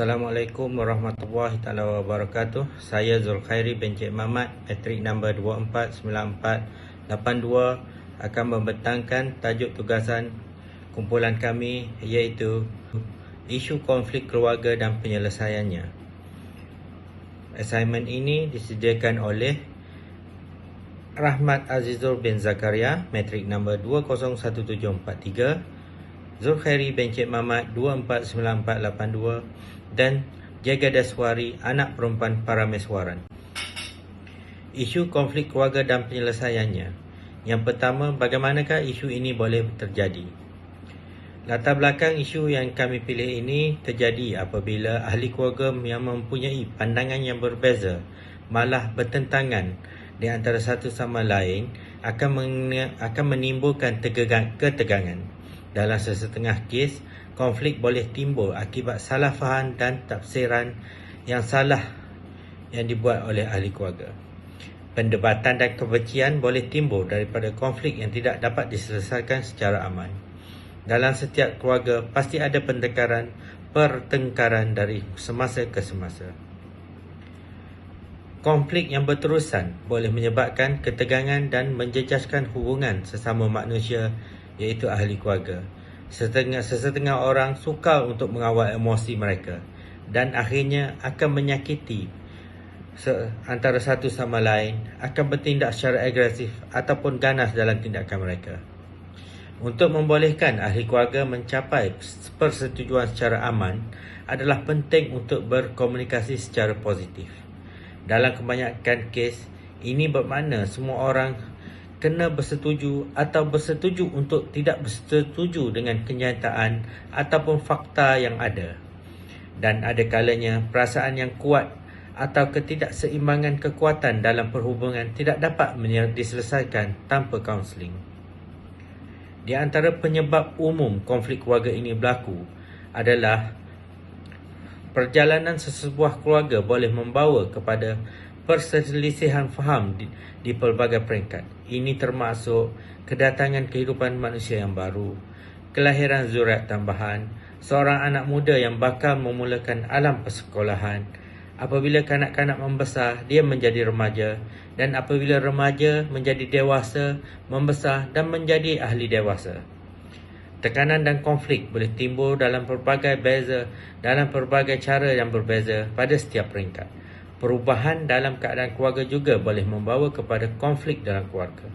Assalamualaikum warahmatullahi taala wabarakatuh. Saya Zulkhairi bin Cik Mamat, matrik nombor 249482 akan membentangkan tajuk tugasan kumpulan kami iaitu isu konflik keluarga dan penyelesaiannya. Assignment ini disediakan oleh Rahmat Azizul bin Zakaria, matrik nombor 201743, Zulkhairi bin Cik Mamat 249482 dan Jaga Daswari, anak perempuan Parameswaran. Isu konflik keluarga dan penyelesaiannya. Yang pertama, bagaimanakah isu ini boleh terjadi? Latar belakang isu yang kami pilih ini terjadi apabila ahli keluarga yang mempunyai pandangan yang berbeza, malah bertentangan di antara satu sama lain akan menimbulkan ketegangan. Dalam sesetengah kes, konflik boleh timbul akibat salah faham dan tafsiran yang salah yang dibuat oleh ahli keluarga. Perdebatan dan kebencian boleh timbul daripada konflik yang tidak dapat diselesaikan secara aman. Dalam setiap keluarga, pasti ada pertengkaran dari semasa ke semasa. Konflik yang berterusan boleh menyebabkan ketegangan dan menjejaskan hubungan sesama manusia, iaitu ahli keluarga. Sesetengah orang sukar untuk mengawal emosi mereka dan akhirnya akan menyakiti antara satu sama lain, akan bertindak secara agresif ataupun ganas dalam tindakan mereka. Untuk membolehkan ahli keluarga mencapai persetujuan secara aman adalah penting untuk berkomunikasi secara positif. Dalam kebanyakan kes, ini bermakna semua orang kena bersetuju atau bersetuju untuk tidak bersetuju dengan kenyataan ataupun fakta yang ada. Dan ada kalanya perasaan yang kuat atau ketidakseimbangan kekuatan dalam perhubungan tidak dapat diselesaikan tanpa kaunseling. Di antara penyebab umum konflik keluarga ini berlaku adalah perjalanan sesebuah keluarga boleh membawa kepada perselisihan faham di pelbagai peringkat. Ini termasuk kedatangan kehidupan manusia yang baru, kelahiran zuriat tambahan, seorang anak muda yang bakal memulakan alam persekolahan. Apabila kanak-kanak membesar, dia menjadi remaja, dan apabila remaja menjadi dewasa, membesar dan menjadi ahli dewasa. Tekanan dan konflik boleh timbul dalam pelbagai cara yang berbeza pada setiap peringkat. Perubahan dalam keadaan keluarga juga boleh membawa kepada konflik dalam keluarga.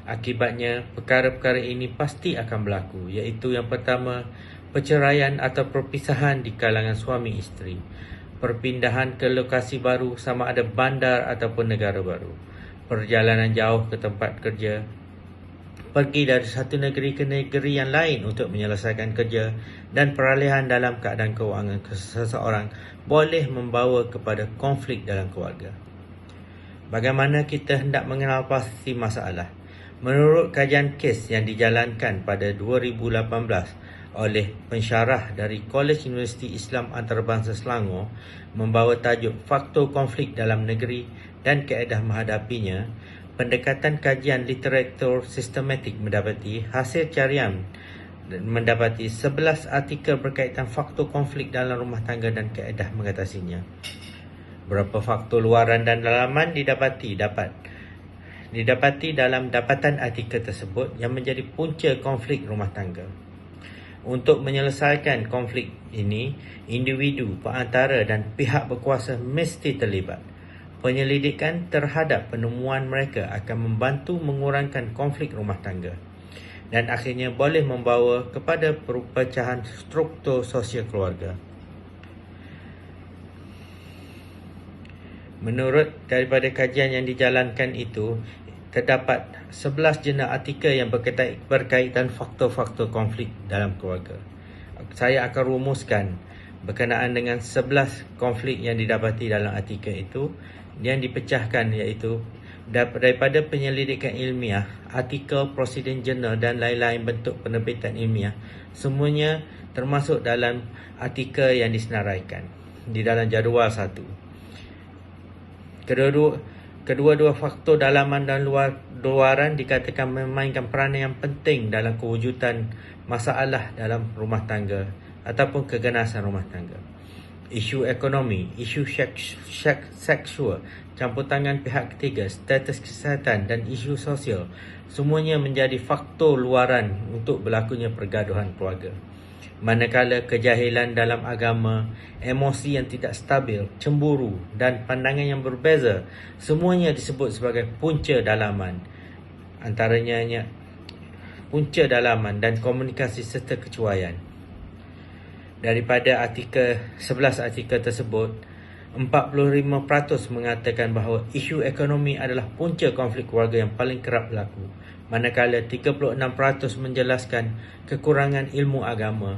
Akibatnya, perkara-perkara ini pasti akan berlaku, iaitu yang pertama, perceraian atau perpisahan di kalangan suami isteri, perpindahan ke lokasi baru sama ada bandar ataupun negara baru, perjalanan jauh ke tempat kerja, pergi dari satu negeri ke negeri yang lain untuk menyelesaikan kerja, dan peralihan dalam keadaan kewangan seseorang boleh membawa kepada konflik dalam keluarga. Bagaimana kita hendak mengenal pasti masalah? Menurut kajian kes yang dijalankan pada 2018 oleh pensyarah dari Kolej Universiti Islam Antarabangsa Selangor membawa tajuk Faktor Konflik dalam Negeri dan Kaedah Menghadapinya, pendekatan kajian literatur sistematik mendapati hasil carian mendapati 11 artikel berkaitan faktor konflik dalam rumah tangga dan kaedah mengatasinya. Berapa faktor luaran dan dalaman didapati dalam dapatan artikel tersebut yang menjadi punca konflik rumah tangga. Untuk menyelesaikan konflik ini, individu, perantara dan pihak berkuasa mesti terlibat. Penyelidikan terhadap penemuan mereka akan membantu mengurangkan konflik rumah tangga dan akhirnya boleh membawa kepada perpecahan struktur sosial keluarga. Menurut daripada kajian yang dijalankan itu, terdapat 11 jenis artikel yang berkaitan faktor-faktor konflik dalam keluarga. Saya akan rumuskan berkenaan dengan 11 konflik yang didapati dalam artikel itu yang dipecahkan, iaitu daripada penyelidikan ilmiah, artikel, prosiding jurnal dan lain-lain bentuk penerbitan ilmiah. Semuanya termasuk dalam artikel yang disenaraikan di dalam jadual 1. Kedua-dua faktor dalaman dan luaran dikatakan memainkan peranan yang penting dalam kewujudan masalah dalam rumah tangga ataupun keganasan rumah tangga. isu ekonomi, isu seksual, campur tangan pihak ketiga, status kesihatan dan isu sosial, semuanya menjadi faktor luaran untuk berlakunya pergaduhan keluarga. Manakala kejahilan dalam agama, emosi yang tidak stabil, cemburu dan pandangan yang berbeza, semuanya disebut sebagai punca dalaman. Antaranya punca dalaman dan komunikasi serta kecuaian. Daripada 11 artikel tersebut, 45% mengatakan bahawa isu ekonomi adalah punca konflik keluarga yang paling kerap berlaku, manakala 36% menjelaskan kekurangan ilmu agama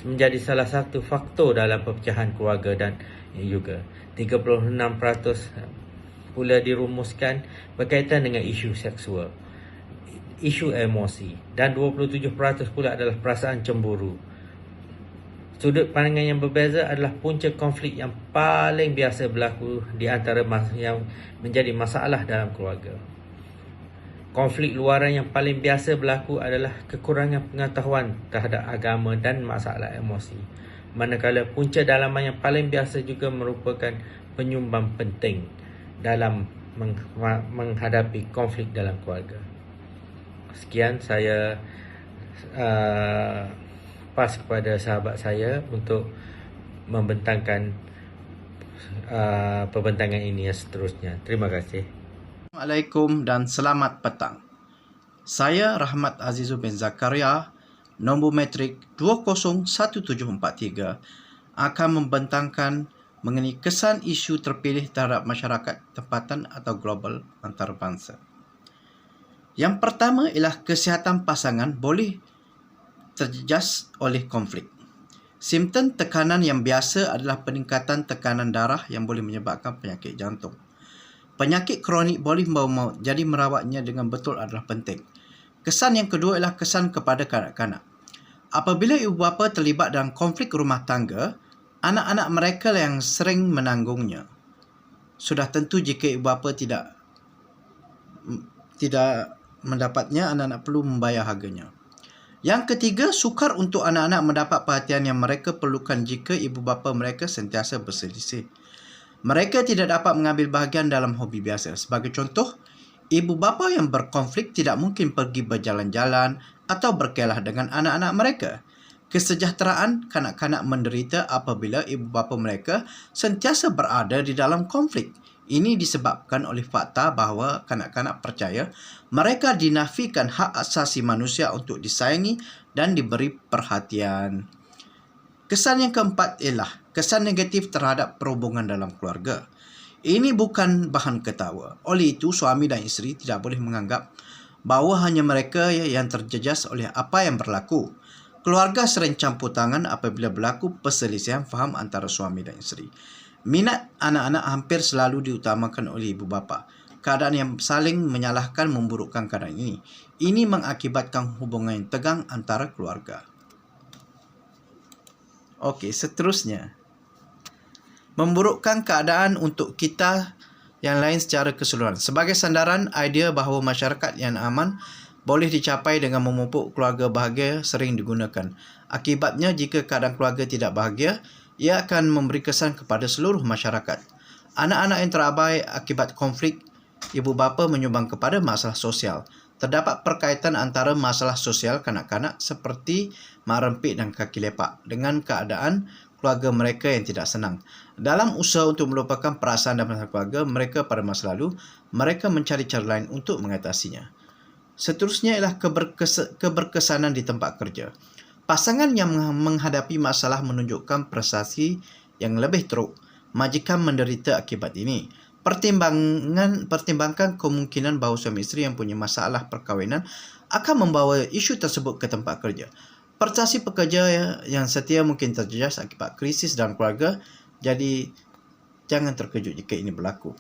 menjadi salah satu faktor dalam perpecahan keluarga, dan juga 36% pula dirumuskan berkaitan dengan isu seksual, isu emosi, dan 27% pula adalah perasaan cemburu. Sudut pandangan yang berbeza adalah punca konflik yang paling biasa berlaku di antara yang menjadi masalah dalam keluarga. Konflik luaran yang paling biasa berlaku adalah kekurangan pengetahuan terhadap agama dan masalah emosi. Manakala punca dalaman yang paling biasa juga merupakan penyumbang penting dalam menghadapi konflik dalam keluarga. Sekian, saya pas kepada sahabat saya untuk membentangkan perbentangan ini seterusnya. Terima kasih. Assalamualaikum dan selamat petang. Saya Rahmat Azizul bin Zakaria, nombor metrik 201743, akan membentangkan mengenai kesan isu terpilih terhadap masyarakat tempatan atau global antarabangsa. Yang pertama ialah kesihatan pasangan boleh terjejas oleh konflik. Simptom tekanan yang biasa adalah peningkatan tekanan darah yang boleh menyebabkan penyakit jantung. Penyakit kronik boleh membawa maut, jadi merawatnya dengan betul adalah penting. Kesan yang kedua ialah kesan kepada kanak-kanak. Apabila ibu bapa terlibat dalam konflik rumah tangga, anak-anak mereka yang sering menanggungnya. Sudah tentu jika ibu bapa tidak mendapatnya, anak-anak perlu membayar harganya. Yang ketiga, sukar untuk anak-anak mendapat perhatian yang mereka perlukan jika ibu bapa mereka sentiasa berselisih. Mereka tidak dapat mengambil bahagian dalam hobi biasa. Sebagai contoh, ibu bapa yang berkonflik tidak mungkin pergi berjalan-jalan atau berkelah dengan anak-anak mereka. Kesejahteraan kanak-kanak menderita apabila ibu bapa mereka sentiasa berada di dalam konflik. Ini disebabkan oleh fakta bahawa kanak-kanak percaya mereka dinafikan hak asasi manusia untuk disayangi dan diberi perhatian. Kesan yang keempat ialah kesan negatif terhadap perhubungan dalam keluarga. Ini bukan bahan ketawa. Oleh itu, suami dan isteri tidak boleh menganggap bahawa hanya mereka yang terjejas oleh apa yang berlaku. Keluarga sering campur tangan apabila berlaku perselisihan faham antara suami dan isteri. Minat anak-anak hampir selalu diutamakan oleh ibu bapa. Keadaan yang saling menyalahkan memburukkan keadaan ini. Ini mengakibatkan hubungan yang tegang antara keluarga. Okey, seterusnya. Memburukkan keadaan untuk kita yang lain secara keseluruhan. Sebagai sandaran, idea bahawa masyarakat yang aman boleh dicapai dengan memupuk keluarga bahagia sering digunakan. Akibatnya, jika keadaan keluarga tidak bahagia, ia akan memberi kesan kepada seluruh masyarakat. Anak-anak yang terabai akibat konflik ibu bapa menyumbang kepada masalah sosial. Terdapat perkaitan antara masalah sosial kanak-kanak seperti mak rempit dan kaki lepak dengan keadaan keluarga mereka yang tidak senang. Dalam usaha untuk melupakan perasaan dan masalah keluarga mereka pada masa lalu, mereka mencari cara lain untuk mengatasinya. Seterusnya ialah keberkesanan di tempat kerja. Pasangan yang menghadapi masalah menunjukkan prestasi yang lebih teruk. Majikan menderita akibat ini. Pertimbangkan kemungkinan bahawa suami isteri yang punya masalah perkahwinan akan membawa isu tersebut ke tempat kerja. Prestasi pekerja yang setia mungkin terjejas akibat krisis dalam keluarga, jadi jangan terkejut jika ini berlaku.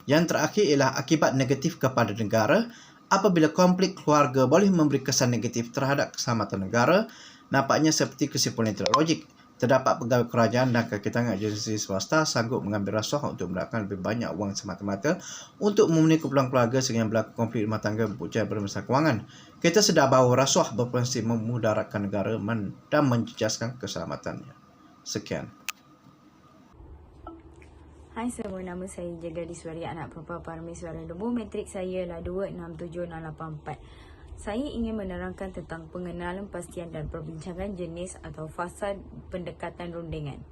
Yang terakhir ialah akibat negatif kepada negara. Apabila konflik keluarga boleh memberi kesan negatif terhadap keselamatan negara, nampaknya seperti kesimpulan yang tidak logik. Terdapat pegawai kerajaan dan kaki tangan agensi swasta sanggup mengambil rasuah untuk mendapatkan lebih banyak wang semata-mata untuk memenuhi keperluan keluarga sehingga berlaku konflik rumah tangga berpunca bermasalah kewangan. Kita sedar bahawa rasuah berpotensi memudaratkan negara dan menjejaskan keselamatannya. Sekian. Hai semua, nama saya Jagariswari, anak perempuan Parameswara. Nombor matrik saya ialah 267684. Saya ingin menerangkan tentang pengenalan pastian dan perbincangan jenis atau fasa pendekatan rundingan.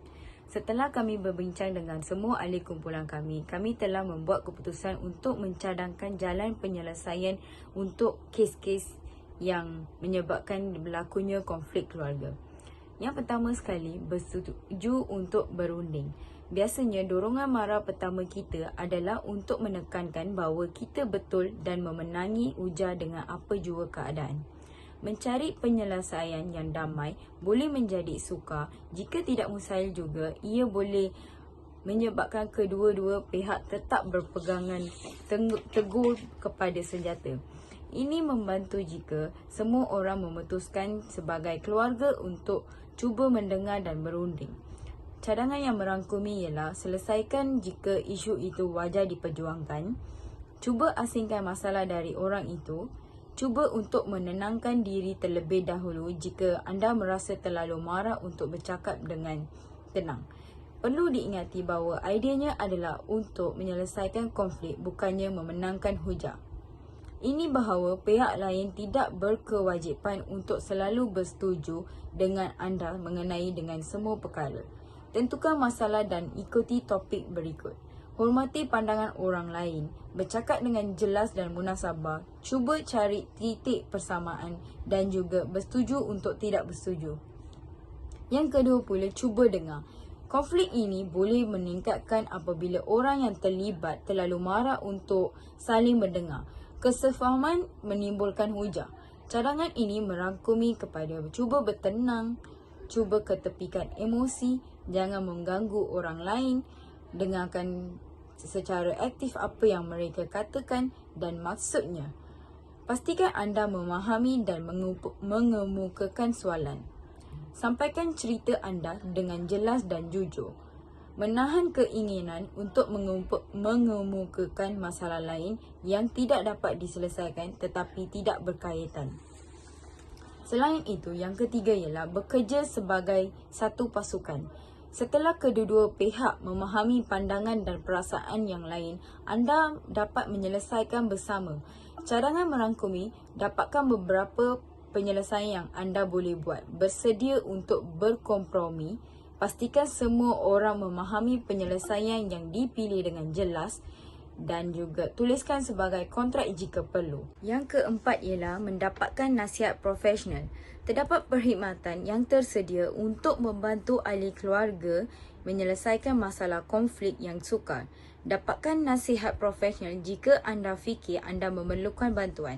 Setelah kami berbincang dengan semua ahli kumpulan kami telah membuat keputusan untuk mencadangkan jalan penyelesaian untuk kes-kes yang menyebabkan berlakunya konflik keluarga. Yang pertama sekali, bersetuju untuk berunding. Biasanya dorongan mara pertama kita adalah untuk menekankan bahawa kita betul dan memenangi ujar dengan apa jua keadaan. Mencari penyelesaian yang damai boleh menjadi sukar, jika tidak mustahil juga ia boleh menyebabkan kedua-dua pihak tetap berpegangan teguh kepada senjata. Ini membantu jika semua orang memutuskan sebagai keluarga untuk cuba mendengar dan berunding. Cadangan yang merangkumi ialah selesaikan jika isu itu wajar diperjuangkan, cuba asingkan masalah dari orang itu, cuba untuk menenangkan diri terlebih dahulu jika anda merasa terlalu marah untuk bercakap dengan tenang. Perlu diingati bahawa ideanya adalah untuk menyelesaikan konflik, bukannya memenangkan hujah. Ini bahawa pihak lain tidak berkewajipan untuk selalu bersetuju dengan anda mengenai dengan semua perkara. Tentukan masalah dan ikuti topik berikut. Hormati pandangan orang lain, bercakap dengan jelas dan munasabah, cuba cari titik persamaan dan juga bersetuju untuk tidak bersetuju. Yang kedua pula, cuba dengar. Konflik ini boleh meningkatkan apabila orang yang terlibat terlalu marah untuk saling mendengar. Kesefahaman menimbulkan hujah. Cadangan ini merangkumi kepada cuba bertenang, cuba ketepikan emosi, jangan mengganggu orang lain, dengarkan secara aktif apa yang mereka katakan dan maksudnya. Pastikan anda memahami dan mengemukakan soalan. Sampaikan cerita anda dengan jelas dan jujur. Menahan keinginan untuk mengemukakan masalah lain yang tidak dapat diselesaikan tetapi tidak berkaitan. Selain itu, yang ketiga ialah bekerja sebagai satu pasukan. Setelah kedua-dua pihak memahami pandangan dan perasaan yang lain, anda dapat menyelesaikan bersama. Cadangan merangkumi, dapatkan beberapa penyelesaian yang anda boleh buat. Bersedia untuk berkompromi. Pastikan semua orang memahami penyelesaian yang dipilih dengan jelas dan juga tuliskan sebagai kontrak jika perlu. Yang keempat ialah mendapatkan nasihat profesional. Terdapat perkhidmatan yang tersedia untuk membantu ahli keluarga menyelesaikan masalah konflik yang sukar. Dapatkan nasihat profesional jika anda fikir anda memerlukan bantuan.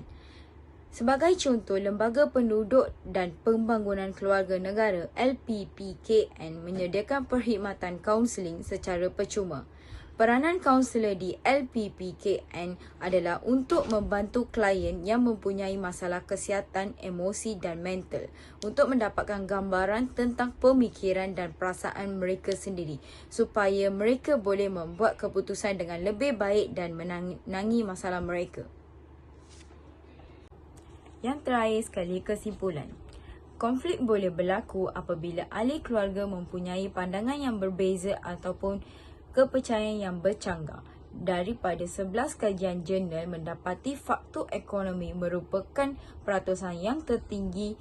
Sebagai contoh, Lembaga Penduduk dan Pembangunan Keluarga Negara LPPKN menyediakan perkhidmatan kaunseling secara percuma. Peranan kaunselor di LPPKN adalah untuk membantu klien yang mempunyai masalah kesihatan, emosi dan mental untuk mendapatkan gambaran tentang pemikiran dan perasaan mereka sendiri supaya mereka boleh membuat keputusan dengan lebih baik dan menangani masalah mereka. Yang terakhir sekali, kesimpulan. Konflik boleh berlaku apabila ahli keluarga mempunyai pandangan yang berbeza ataupun kepercayaan yang bercanggah. Daripada 11 kajian jurnal mendapati faktor ekonomi merupakan peratusan yang tertinggi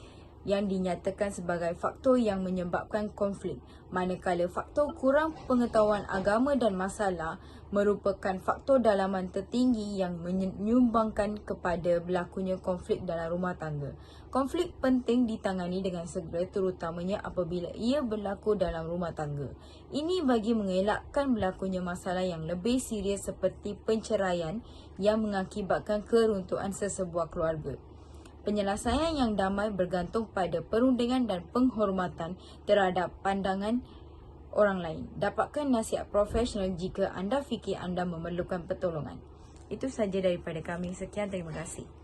yang dinyatakan sebagai faktor yang menyebabkan konflik, manakala faktor kurang pengetahuan agama dan masalah merupakan faktor dalaman tertinggi yang menyumbangkan kepada berlakunya konflik dalam rumah tangga. Konflik penting ditangani dengan segera, terutamanya apabila ia berlaku dalam rumah tangga. Ini bagi mengelakkan berlakunya masalah yang lebih serius seperti perceraian yang mengakibatkan keruntuhan sesebuah keluarga. Penyelesaian yang damai bergantung pada perundingan dan penghormatan terhadap pandangan orang lain. Dapatkan nasihat profesional jika anda fikir anda memerlukan pertolongan. Itu saja daripada kami. Sekian, terima kasih.